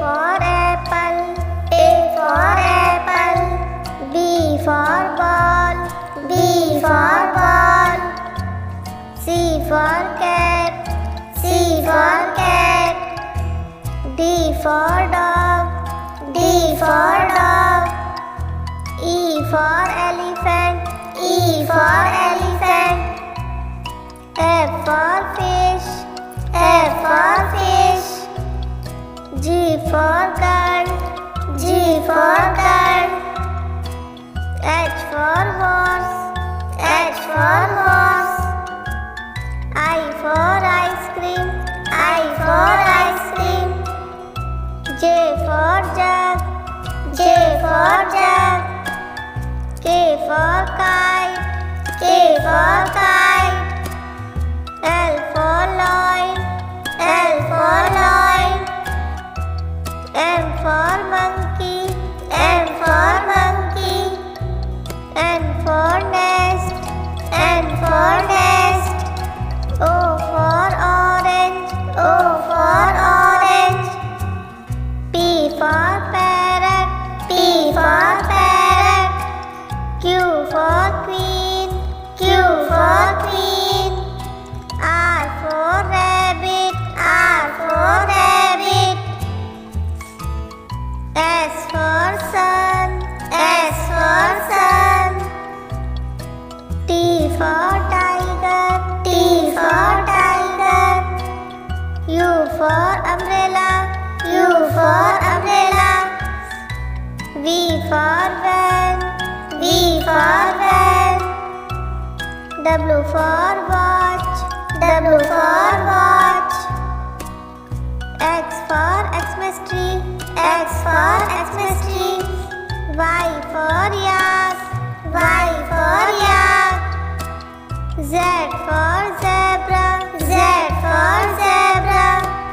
for apple, A for apple. B for ball, B for ball. C for cat, C for cat. D for dog, D for dog. E for elephant, E for elephant. F for fish, F for fish. G for girl, G for girl. H for horse, H for horse. I for ice cream, I for ice cream. J for jug, J for jug. K for kite, K for kite. L for lion, L for lion. M for monkey, M for monkey. N for nest, N for nest. O for orange, O for orange. P for parrot, P for parrot. Q for queen, Q for queen. R for rabbit, R for rabbit. S for sun, S for sun. T for tiger, T for tiger. U for umbrella, U for umbrella. V for van, V for van. W for watch, W for watch. X for Xmas tree, X for Xmas tree. Y for yak, Y for yak. Z for zebra,